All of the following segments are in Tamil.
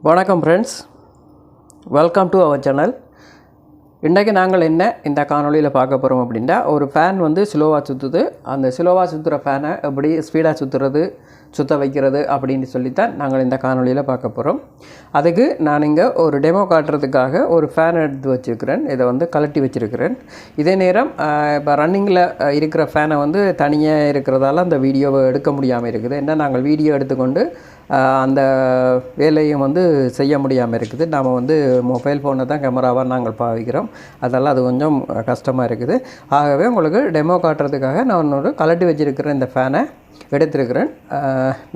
வணக்கம் friends, welcome to our channel. இன்றைக்கி நாங்கள் என்ன இந்த காணொலியில் பார்க்க போகிறோம் அப்படின்னா, ஒரு ஃபேன் வந்து ஸ்லோவாக சுற்றுது. அந்த ஸ்லோவாக சுற்றுற ஃபேனை எப்படி ஸ்பீடாக சுற்ற வைக்கிறது அப்படின்னு சொல்லித்தான் நாங்கள் இந்த காணொலியில் பார்க்க போகிறோம். அதுக்கு நான் இங்கே ஒரு டெமோ காட்டுறதுக்காக ஒரு ஃபேன் எடுத்து வச்சுருக்கிறேன். இதை வந்து கலட்டி வச்சுருக்கிறேன். இதே நேரம் இப்போ ரன்னிங்கில் இருக்கிற ஃபேனை வந்து தனியாக இருக்கிறதால அந்த வீடியோவை எடுக்க முடியாமல் இருக்குது. ஏன்னா நாங்கள் வீடியோ எடுத்துக்கொண்டு அந்த வேலையும் வந்து செய்ய முடியாமல் இருக்குது. நாம் வந்து மொபைல் ஃபோனை தான் கேமராவாக நாங்கள் பாவிக்கிறோம். அதெல்லாம் அது கொஞ்சம் கஷ்டமாக இருக்குது. ஆகவே உங்களுக்கு டெமோ காட்டுறதுக்காக நான் ஒரு கலட்டி வச்சுருக்கிறேன் இந்த ஃபேனை எடுத்திருக்கிறேன்.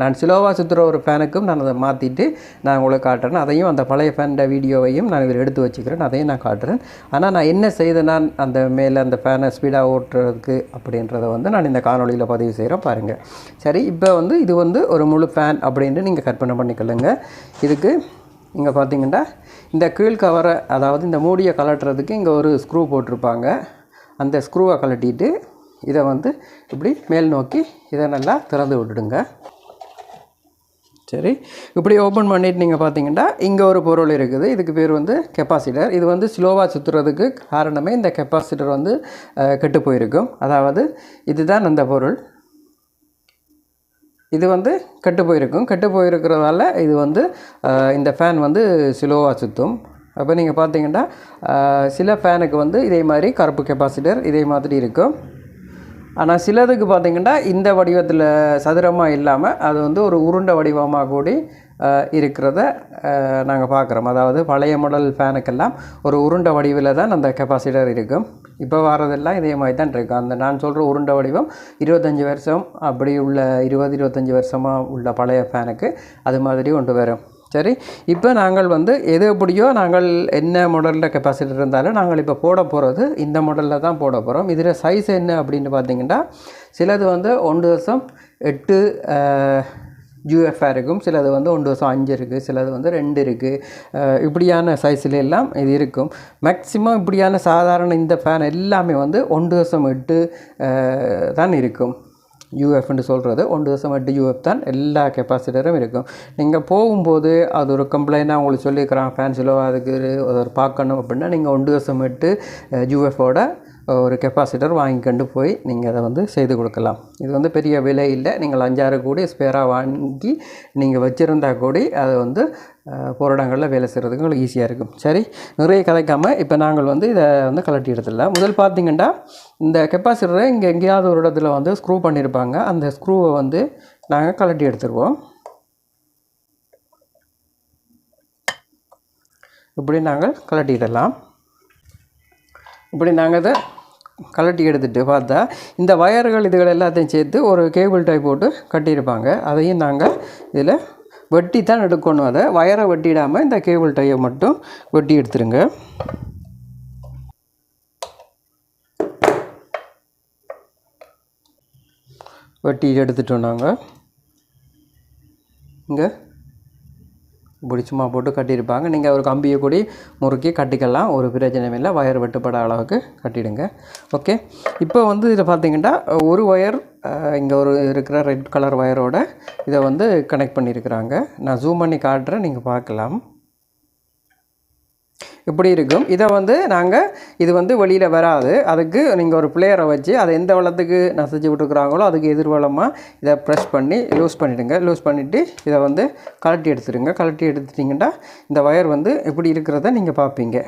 நான் ஸ்லோவாக சுற்றுற ஒரு ஃபேனுக்கும் நான் அதை மாற்றிட்டு நான் உங்களுக்கு காட்டுறேன். அதையும் அந்த பழைய ஃபேனோட வீடியோவையும் நான் இதில் எடுத்து வச்சுக்கிறேன். அதையும் நான் காட்டுறேன். ஆனால் நான் என்ன செய்தேன், நான் அந்த மேலே அந்த ஃபேனை ஸ்பீடாக ஓட்டுறதுக்கு அப்படின்றத வந்து நான் இந்த காணொலியில் பதிவு செய்கிறேன் பாருங்கள். சரி, இப்போ வந்து இது வந்து ஒரு முழு ஃபேன் அப்படின்ட்டு நீங்கள் கற்பனை பண்ணிக்கொள்ளுங்க. இதுக்கு இங்கே பார்த்தீங்கன்னா இந்த கீழ் கவரை, அதாவது இந்த மூடியை கலட்டுறதுக்கு இங்கே ஒரு ஸ்க்ரூ போட்டிருப்பாங்க. அந்த ஸ்க்ரூவை கலட்டிட்டு இதை வந்து இப்படி மேல் நோக்கி இதை நல்லா திறந்து விட்டுடுங்க. சரி, இப்படி ஓப்பன் பண்ணிவிட்டு நீங்கள் பார்த்தீங்கன்னா இங்கே ஒரு பொருள் இருக்குது. இதுக்கு பேர் வந்து கெப்பாசிட்டர். இது வந்து ஸ்லோவாக சுற்றுறதுக்கு காரணமே இந்த கெப்பாசிட்டர் வந்து கெட்டு போயிருக்கும். அதாவது இதுதான் அந்த பொருள். இது வந்து கெட்டு போயிருக்கிறதால இது வந்து இந்த ஃபேன் வந்து ஸ்லோவாக சுற்றும். அப்போ நீங்கள் பார்த்தீங்கன்னா சில ஃபேனுக்கு வந்து இதே மாதிரி கருப்பு கெப்பாசிட்டர் இதே மாதிரி இருக்கும். ஆனால் சிலதுக்கு பார்த்திங்கன்னா இந்த வடிவத்தில் சதுரமாக இல்லாமல் அது வந்து ஒரு உருண்டை வடிவமாக கூடி இருக்கிறத நாங்கள் பார்க்குறோம். அதாவது பழைய மாடல் ஃபேனுக்கெல்லாம் ஒரு உருண்டை வடிவில் தான் அந்த கெப்பாசிட்டர் இருக்கும். இப்போ வரதெல்லாம் இதே மாதிரி தான் இருக்கும். அந்த நான் சொல்கிற உருண்டை வடிவம் 25 வருஷம் அப்படி உள்ள 20-25 வருஷமாக உள்ள பழைய ஃபேனுக்கு அது மாதிரி கொண்டு வரும். சரி, இப்போ நாங்கள் வந்து எது எப்படியோ நாங்கள் என்ன மாடலில் கெப்பாசிட்டர் இருந்தாலும் நாங்கள் இப்போ போட போகிறது இந்த மாடலில் தான் போட போகிறோம். இதில் சைஸ் என்ன அப்படின்னு பார்த்தீங்கன்னா, சிலது வந்து 1.8 UFஆ இருக்கும், சிலது வந்து 1.5 இருக்குது, சிலது வந்து 2 இருக்குது. இப்படியான சைஸில் எல்லாம் இது இருக்கும். மேக்ஸிமம் இப்படியான சாதாரண இந்த ஃபேன் எல்லாமே வந்து 1.8 தான் இருக்கும். UFன்னு சொல்கிறது 1.8 UF தான் எல்லா கெப்பாசிட்டரும் இருக்கும். நீங்கள் போகும்போது அது ஒரு கம்ப்ளைண்ட்டாக உங்களுக்கு சொல்லியிருக்கிறான், ஃபேன் ஸ்லோவாக அதுக்கு ஒரு பார்க்கணும் அப்படின்னா நீங்கள் 1.8 UFோட ஒரு கெப்பாசிட்டர் வாங்கிக்கொண்டு போய் நீங்கள் அதை வந்து செய்து கொடுக்கலாம். இது வந்து பெரிய விலை இல்லை. நீங்கள் 5-6 கோடி ஸ்பேராக வாங்கி நீங்கள் வச்சுருந்தா கூடி அதை வந்து போராட்டங்களில் வேலை செய்கிறதுக்கு உங்களுக்கு ஈஸியாக இருக்கும். சரி, நிறைய கதைக்காமல் இப்போ நாங்கள் வந்து இதை வந்து கலட்டி எடுத்துடலாம். முதல் பார்த்திங்கன்னா இந்த கெப்பாசிட்டரை இங்கே எங்கேயாவது ஒரு இடத்துல வந்து ஸ்க்ரூ பண்ணியிருப்பாங்க. அந்த ஸ்க்ரூவை வந்து நாங்கள் கலட்டி எடுத்துருவோம். இப்படி நாங்கள் கலட்டிடலாம். இப்படி நாங்கள் இதை கலட்டி எடுத்துகிட்டு பார்த்தா இந்த வயர்கள் இதுகள் எல்லாத்தையும் சேர்த்து ஒரு கேபிள் டைப் போட்டு கட்டியிருப்பாங்க. அதையும் நாங்கள் இதில் வெட்டி தான் எடுக்கணும். அதை வயரை வெட்டிடாமல் இந்த கேபிள் டையை மட்டும் வெட்டி எடுத்துருங்க. வெட்டி எடுத்துட்டோம். நாங்கள் இங்கே இப்படி சும்மா போட்டு கட்டியிருப்பாங்க. நீங்கள் ஒரு கம்பியை கூடி முறுக்கி கட்டிக்கலாம், ஒரு பிரச்சனையும் இல்லை. வயர் வெட்டுப்பட அளவுக்கு கட்டிடுங்க. ஓகே, இப்போ வந்து இதில் பார்த்தீங்கன்னா ஒரு வயர் இங்கே ஒரு இருக்கிற ரெட் கலர் வயரோட இதை வந்து கனெக்ட் பண்ணியிருக்கிறாங்க. நான் ஜூம் பண்ணி காட்டுறேன், நீங்கள் பார்க்கலாம். இப்படி இருக்கும். இதை வந்து இது வந்து வெளியில் வராது. அதுக்கு நீங்கள் ஒரு பிளேயரை வச்சு அதை எந்த வளத்துக்கு நசைச்சி விட்டுருக்குறாங்களோ அதுக்கு எதிர்வலமாக இதை ப்ரெஸ் பண்ணி லூஸ் பண்ணிவிடுங்க. லூஸ் பண்ணிவிட்டு இதை வந்து கலட்டி எடுத்துடுங்க. கலட்டி எடுத்துட்டிங்கன்னா இந்த வயர் வந்து இப்படி இருக்கிறத நீங்கள் பார்ப்பீங்க.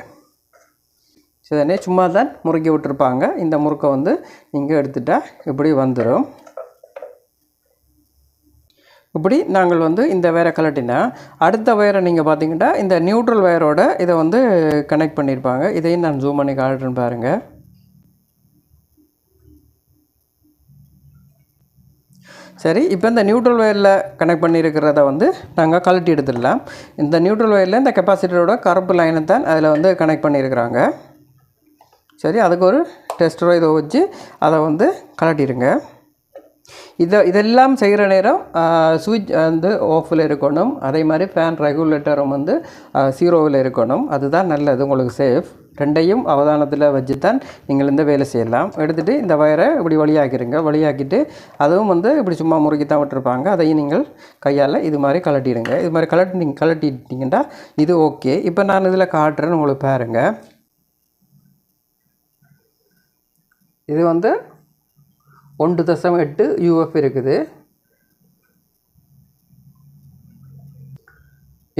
சரிதானே? சும்மா தான் முறுக்கி விட்டுருப்பாங்க. இந்த முறுக்கை வந்து நீங்கள் எடுத்துட்டால் இப்படி வந்துடும். இப்படி நாங்கள் வந்து இந்த வயரை கலட்டினா அடுத்த வயரை நீங்கள் பார்த்தீங்கன்னா இந்த நியூட்ரல் வயரோட இதை வந்து கனெக்ட் பண்ணியிருப்பாங்க. இதையும் நான் ஜூம் பண்ணி காட்டுறேன்னு பாருங்கள். சரி, இப்போ இந்த நியூட்ரல் வயரில் கனெக்ட் பண்ணியிருக்கிறத வந்து நாங்கள் கலட்டி எடுத்துடலாம். இந்த நியூட்ரல் வயரில் இந்த கெப்பாசிட்டரோட கருப்பு லைனை தான் அதில் வந்து கனெக்ட் பண்ணியிருக்கிறாங்க. சரி, அதுக்கு ஒரு டெஸ்டரோ இதை வச்சு அதை வந்து கலட்டிடுங்க. இதெல்லாம் செய்கிற நேரம் சுவிட்ச் வந்து ஆஃபில் இருக்கணும். அதே மாதிரி ஃபேன் ரெகுலேட்டரும் வந்து 0வில் இருக்கணும். அதுதான் நல்லது, உங்களுக்கு சேஃப். ரெண்டையும் அவதானத்தில் வச்சு தான் நீங்கள் இந்த வேலை செய்யலாம். எடுத்துகிட்டு இந்த வயரை இப்படி வழியாக்கிடுங்க. வழியாக்கிட்டு அதுவும் வந்து இப்படி சும்மா முறுக்கி தான் விட்டுருப்பாங்க. அதையும் நீங்கள் கையால் இது மாதிரி கலட்டிடுங்க. இது மாதிரி கலட்டிட்டிங்கன்னா இது ஓகே. இப்போ நான் இதில் காட்டுறேன்னு உங்களுக்கு பாருங்கள். இது வந்து 1.8 UF இருக்குது.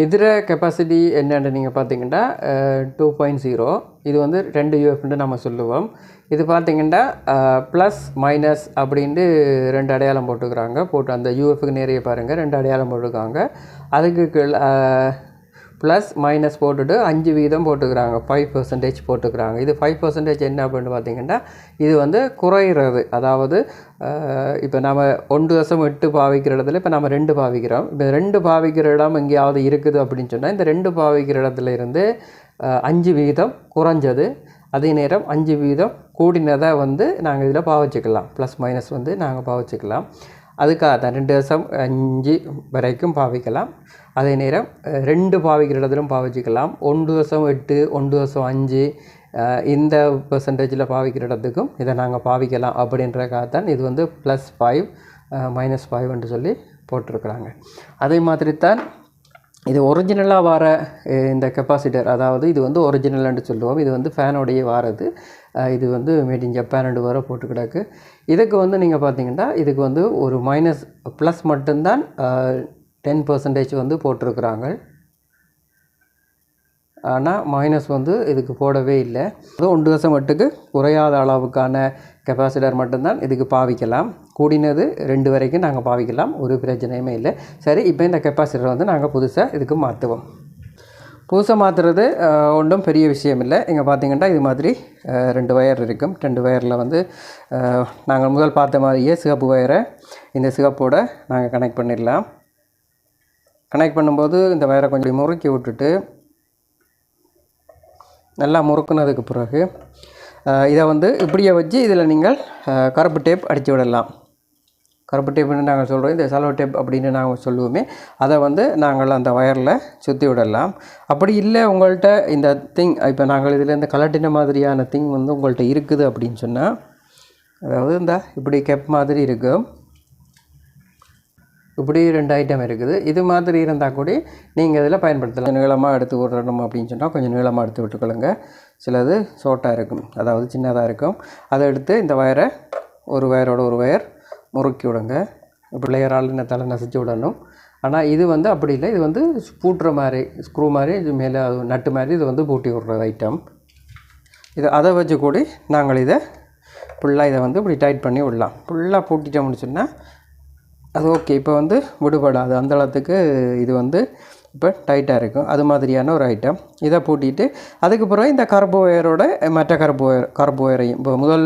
இதில் கெப்பாசிட்டி என்னென்னு நீங்கள் பார்த்தீங்கன்னா 2.0. இது வந்து 2 UFன்னு நம்ம சொல்லுவோம். இது பார்த்தீங்கன்னா ப்ளஸ் மைனஸ் அப்படின்ட்டு 2 அடையாளம் போட்டுக்கிறாங்க. போட்டு அந்த UFக்கு நிறைய பாருங்கள் 2 அடையாளம் போட்டுருக்காங்க. அதுக்கு ப்ளஸ் மைனஸ் போட்டுட்டு 5% போட்டுக்கிறாங்க. 5% போட்டுக்கிறாங்க. இது 5% என்ன அப்படின்னு பார்த்தீங்கன்னா இது வந்து குறைகிறது. அதாவது இப்போ நம்ம 1.8 பாவிக்கிற இடத்துல இப்போ நம்ம 2 பாவிக்கிறோம். இப்போ 2 பாவிக்கிற இடம் எங்கேயாவது இருக்குது அப்படின்னு சொன்னால் இந்த 2 பாவிக்கிற இடத்துல இருந்து 5% குறைஞ்சது, அதே நேரம் 5% கூடினதை வந்து நாங்கள் இதில் பாவிச்சுக்கலாம். ப்ளஸ் மைனஸ் வந்து நாங்கள் பாவிச்சுக்கலாம். அதுக்காக தான் 2.5 வரைக்கும் பாவிக்கலாம். அதே நேரம் 2 பாவிக்கிற இடத்திலும் பாவிச்சிக்கலாம். 1.8 1.5 இந்த பெர்சன்டேஜில் பாவிக்கிற இடத்துக்கும் இதை நாங்கள் பாவிக்கலாம். அப்படின்றக்காகத்தான் இது வந்து +5 -5 சொல்லி போட்டிருக்கிறாங்க. அதே மாதிரி தான் இது ஒரிஜினலாக வர இந்த கெப்பாசிட்டர், அதாவது இது வந்து ஒரிஜினல்னு சொல்லுவோம். இது வந்து ஃபேனோடையே வாரது. இது வந்து மேட் இன் ஜப்பான் வர போட்டு கிடக்கு. இதுக்கு வந்து நீங்கள் பார்த்தீங்கன்னா இதுக்கு வந்து ஒரு ப்ளஸ் மட்டும்தான் 10% வந்து போட்டிருக்கிறாங்க. ஆனால் மைனஸ் வந்து இதுக்கு போடவே இல்லை. அது 1.8க்கு குறையாத அளவுக்கான கெப்பாசிட்டர் மட்டும்தான் இதுக்கு பாவிக்கலாம். கூடினது 2 வரைக்கும் நாங்கள் பாவிக்கலாம். ஒரு பிரச்சனையுமே இல்லை. சரி, இப்போ இந்த கெப்பாசிட்டர் வந்து நாங்கள் புதுசாக இதுக்கு மாற்றுவோம். புதுசாக மாற்றுறது ஒன்றும் பெரிய விஷயம் இல்லை. இங்கே பார்த்தீங்கன்னா இது மாதிரி 2 வயர் இருக்கும். 2 வயரில் வந்து நாங்கள் முதல் பார்த்த மாதிரியே சிகப்பு வயரை இந்த சிகப்போட நாங்கள் கனெக்ட் பண்ணிடலாம். கனெக்ட் பண்ணும்போது இந்த வயரை கொஞ்சம் முறுக்கி விட்டுட்டு நல்லா முறுக்குனதுக்கு பிறகு இதை வந்து இப்படியே வச்சு இதில் நீங்கள் கருப்பு டேப் அடித்து விடலாம். கருப்பு டேப்புன்னு நாங்கள் சொல்கிறோம். இந்த சலோ டேப் அப்படின்னு நாங்கள் சொல்லுவோமே, அதை வந்து நாங்கள் அந்த வயரில் சுற்றி விடலாம். அப்படி இல்லை உங்கள்கிட்ட இந்த திங், இப்போ நாங்கள் இதில் இந்த கலட்டின மாதிரியான திங் வந்து உங்கள்கிட்ட இருக்குது அப்படின்னு சொன்னால், அதாவது இந்த இப்படி கேப் மாதிரி இருக்கும். இப்படி 2 ஐட்டம் இருக்குது. இது மாதிரி இருந்தால் கூட நீங்கள் இதில் பயன்படுத்தலாம். நீளமாக எடுத்து விடணும் அப்படின்னு சொன்னால் கொஞ்சம் நீளமாக எடுத்து விட்டுக்கொள்ளுங்க. சிலது ஷார்ட்டாக இருக்கும், அதாவது சின்னதாக இருக்கும். அதை எடுத்து இந்த வயரை ஒரு வயரோட ஒரு வயர் முறுக்கி விடுங்க. இப்படி லேயரால் தலை நசிச்சு விடணும். ஆனால் இது வந்து அப்படி இல்லை. இது வந்து பூட்டுற மாதிரி ஸ்க்ரூ மாதிரி இது மேலே நட்டு மாதிரி இது வந்து பூட்டி விடுற ஐட்டம். அதை வச்சு கூட நாங்கள் இதை ஃபுல்லாக இதை வந்து இப்படி டைட் பண்ணி விடலாம். ஃபுல்லாக பூட்டிட்டோம்னு சொன்னால் அது ஓகே. இப்போ வந்து விடுபடாது. அந்த அளவுக்கு இது வந்து இப்போ டைட்டாக இருக்கும். அது மாதிரியான ஒரு ஐட்டம். இதை பூட்டிட்டு அதுக்கு பிறகு இந்த கருப்பு ஒயரோட மற்ற கருப்பு ஒயரையும் இப்போ முதல்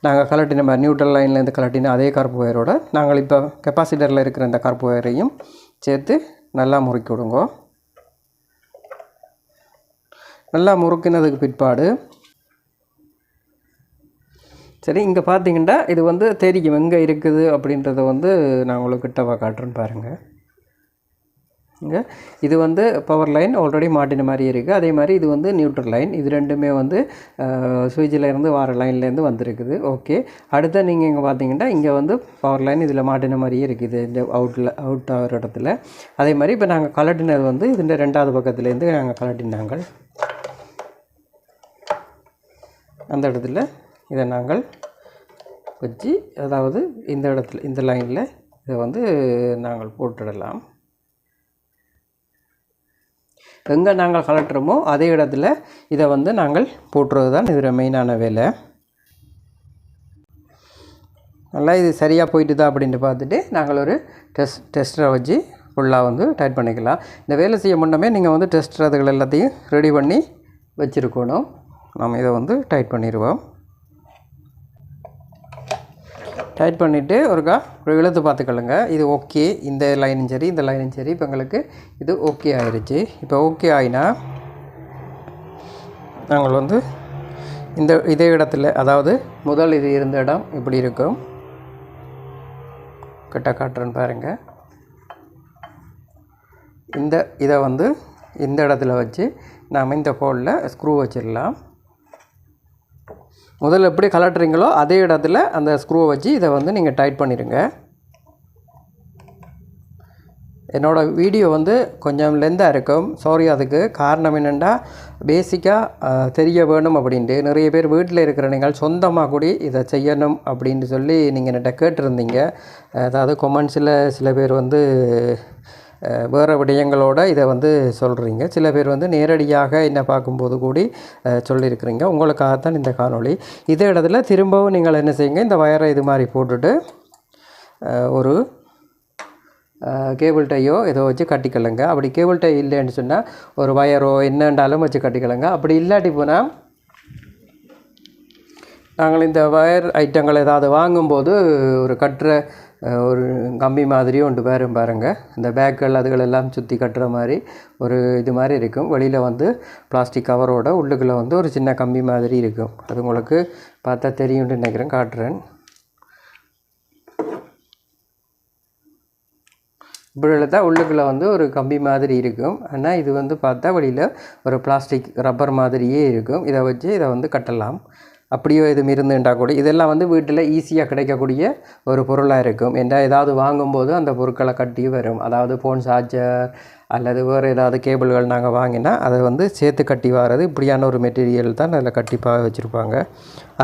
நாங்கள் கலட்டின மாதிரி நியூட்ரல் லைன்லேருந்து கலட்டின அதே கருப்பு ஒயரோட நாங்கள் இப்போ கெப்பாசிட்டரில் இருக்கிற இந்த கருப்பு ஒயரையும் சேர்த்து நல்லா முறுக்கி விடுங்க. நல்லா முறுக்கினதுக்கு பிற்பாடு சரி, இங்கே பார்த்தீங்கன்னா இது வந்து தெரியும் எங்கே இருக்குது அப்படின்றத வந்து நான் உங்களுக்கு கிட்டவா காட்டுறேன்னு பாருங்கள். இங்கே இது வந்து பவர் லைன் ஆல்ரெடி மாட்டின மாதிரி இருக்குது. அதே மாதிரி இது வந்து நியூட்ரல் லைன். இது ரெண்டுமே வந்து சுவிட்சில் இருந்து வர லைன்லேருந்து வந்திருக்குது. ஓகே, அடுத்த நீங்கள் இங்கே பார்த்தீங்கன்னா இங்கே வந்து பவர் லைன் இதில் மாட்டின மாதிரியே இருக்குது இந்த அவுட் ஆகிற இடத்துல. அதே மாதிரி இப்போ நாங்கள் கலட்டினது வந்து இதுன்ற 2வது பக்கத்துலேருந்து நாங்கள் கலட்டினாங்க. அந்த இடத்துல இதை நாங்கள் வச்சு, அதாவது இந்த இடத்துல இந்த லைனில் இதை வந்து நாங்கள் போட்டுடலாம். எங்கே நாங்கள் கலட்டுறோமோ அதே இடத்துல இதை வந்து நாங்கள் போட்டுறது தான் இதில் மெயினான வேலை. நல்லா இது சரியாக போயிட்டு தான் அப்படின்ட்டு பார்த்துட்டு நாங்கள் ஒரு டெஸ்டரை வச்சு ஃபுல்லாக வந்து டைட் பண்ணிக்கலாம். இந்த வேலை செய்ய முன்னமே நீங்கள் வந்து டெஸ்டர் அதுகள் எல்லாத்தையும் ரெடி பண்ணி வச்சுருக்கணும். நம்ம இதை வந்து டைட் பண்ணிடுவோம். டைட் பண்ணிவிட்டு ஒரு இழுத்து பார்த்துக்கொள்ளுங்க. இது ஓகே, இந்த லைனும் சரி இந்த லைனும் சரி. இப்போ எங்களுக்கு இது ஓகே ஆயிடுச்சு. இப்போ ஓகே ஆகினா நாங்கள் வந்து இதே இடத்துல, அதாவது முதல் இது இருந்த இடம் இப்படி இருக்கும். கிட்ட காட்டுறேன்னு பாருங்கள். இதை வந்து இந்த இடத்துல வச்சு நாம் இந்த ஹோலில் ஸ்க்ரூ வச்சிடலாம். முதல்ல எப்படி கலட்டுறீங்களோ அதே இடத்துல அந்த ஸ்க்ரூவை வச்சு இதை வந்து நீங்கள் டைட் பண்ணிடுங்க. என்னோடய வீடியோ வந்து கொஞ்சம் லெந்தாக இருக்கும், சாரி. அதுக்கு காரணம் என்னென்னா பேசிக்காக தெரிய வேணும் அப்படின்ட்டு நிறைய பேர் வீட்டில் இருக்கிற நீங்கள் சொந்தமாக கூட இதை செய்யணும் அப்படின்ட்டு சொல்லி நீங்கள் என்கிட்ட கேட்டிருந்தீங்க. அதாவது கொமெண்ட்ஸில் சில பேர் வந்து வேறு விடயங்களோட இதை வந்து சொல்கிறீங்க, சில பேர் வந்து நேரடியாக என்ன பார்க்கும்போது கூடி சொல்லியிருக்கிறீங்க. உங்களுக்காகத்தான் இந்த காணொளி. இதே இடத்துல திரும்பவும் நீங்கள் என்ன செய்யுங்க, இந்த வயரை இது மாதிரி போட்டுட்டு ஒரு கேபிள் டையோ ஏதோ வச்சு கட்டிக்கலங்க. அப்படி கேபிள் டை இல்லைன்னு சொன்னால் ஒரு வயரோ என்னண்டாலும் வச்சு கட்டிக்கலங்க. அப்படி இல்லாட்டி போனால் நாங்கள் இந்த வயர் ஐட்டங்கள் ஏதாவது வாங்கும்போது ஒரு கட்டுற ஒரு கம்பி மாதிரியும் ஒன்று பேரும் பாருங்கள். இந்த பேக்குகள் அதுகளெல்லாம் சுற்றி கட்டுற மாதிரி ஒரு இது மாதிரி இருக்கும். வெளியில் வந்து பிளாஸ்டிக் கவரோட உள்ளுக்குள்ளே வந்து ஒரு சின்ன கம்பி மாதிரி இருக்கும். அது உங்களுக்கு பார்த்தா தெரியும்னு நினைக்கிறேன், காட்டுறேன். இப்படி தான் உள்ளுக்குள்ளே வந்து ஒரு கம்பி மாதிரி இருக்கும். ஆனால் இது வந்து பார்த்தா வெளியில் ஒரு பிளாஸ்டிக் ரப்பர் மாதிரியே இருக்கும். இதை வச்சு இதை வந்து கட்டலாம். அப்படியோ எதுவும் இருந்துட்டா கூட இதெல்லாம் வந்து வீட்டில் ஈஸியாக கிடைக்கக்கூடிய ஒரு பொருளாக இருக்கும். ஏதாவது வாங்கும்போது அந்த பொருட்களை கட்டி வரும். அதாவது ஃபோன் சார்ஜர் அல்லது வேறு ஏதாவது கேபிள்கள் நாங்கள் வாங்கினா அதை வந்து சேர்த்து கட்டி வர்றது இப்படியான ஒரு மெட்டீரியல் தான் அதில் கட்டிப்பாக வச்சுருப்பாங்க.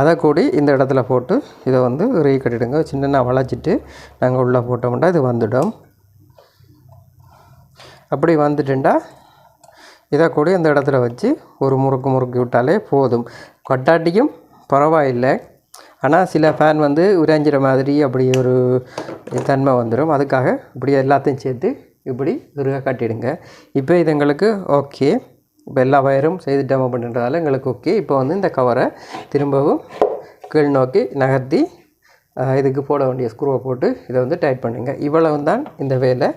அதை கூடி இந்த இடத்துல போட்டு இதை வந்து ரீ கட்டிடுங்க. சின்ன வளைச்சிட்டு நாங்கள் உள்ளே போட்டோம்னா இது வந்துடும். அப்படி வந்துட்டுண்டா இதை கூட இந்த இடத்துல வச்சு ஒரு முறுக்கி விட்டாலே போதும். கட்டாட்டியும் பரவாயில்லை. ஆனால் சில ஃபேன் வந்து உறைஞ்சிற மாதிரி அப்படி ஒரு தன்மை வந்துடும். அதுக்காக இப்படி எல்லாத்தையும் சேர்த்து இப்படி கட்டிடுங்க. இப்போ இது எங்களுக்கு ஓகே. இப்போ எல்லா வயரும் செய்துட்டோம் அப்படின்றதால எங்களுக்கு ஓகே. இப்போ வந்து இந்த கவரை திரும்பவும் கீழ் நோக்கி நகர்த்தி இதுக்கு போட வேண்டிய ஸ்க்ரூவை போட்டு இதை வந்து டைட் பண்ணுங்க. இவ்வளவு தான் இந்த வேலை.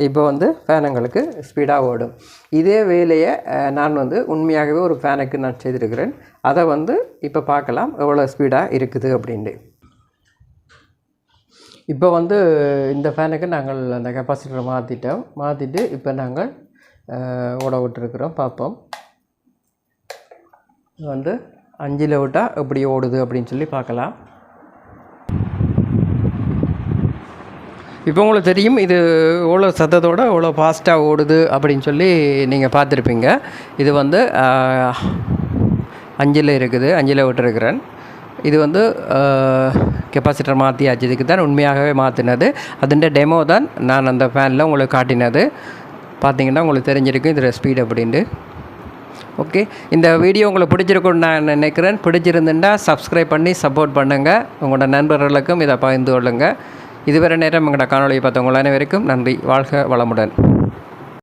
இப்போ வந்து ஃபேன் எங்களுக்கு ஸ்பீடாக ஓடும். இதே வேலையை நான் வந்து உண்மையாகவே ஒரு ஃபேனுக்கு நான் செய்திருக்கிறேன். அதை வந்து இப்போ பார்க்கலாம் எவ்வளோ ஸ்பீடாக இருக்குது அப்படின்ட்டு. இப்போ வந்து இந்த ஃபேனுக்கு நாங்கள் அந்த கெப்பாசிட்டரை மாற்றிட்டு இப்போ நாங்கள் ஓட விட்டுருக்குறோம். பார்ப்போம் வந்து 5ல் விட்டால் எப்படி ஓடுது அப்படின்னு சொல்லி பார்க்கலாம். இப்போ உங்களுக்கு தெரியும் இது எவ்வளோ சத்தத்தோடு எவ்வளோ ஃபாஸ்ட்டாக ஓடுது அப்படின்னு சொல்லி நீங்கள் பார்த்துருப்பீங்க. இது வந்து 5ல் இருக்குது, 5ல் விட்டுருக்கிறேன். இது வந்து கெப்பாசிட்டர் மாற்றியாச்சு. இதுக்கு தான் உண்மையாகவே மாற்றினது. அதுன்ற டெமோ தான் நான் அந்த ஃபேனில் உங்களுக்கு காட்டினது. பார்த்தீங்கன்னா உங்களுக்கு தெரிஞ்சிருக்கு இதில் ஸ்பீட் அப்படின்ட்டு. ஓகே, இந்த வீடியோ உங்களுக்கு பிடிச்சிருக்குன்னு நான் நினைக்கிறேன். பிடிச்சிருந்துன்னா சப்ஸ்கிரைப் பண்ணி சப்போர்ட் பண்ணுங்கள். உங்களோட நண்பர்களுக்கும் இதை பகிர்ந்து கொள்ளுங்கள். இதுவரை நேரம் எங்களோட காணொலியை பார்த்தவங்க அனைவருக்கும் நன்றி. வாழ்க வளமுடன்.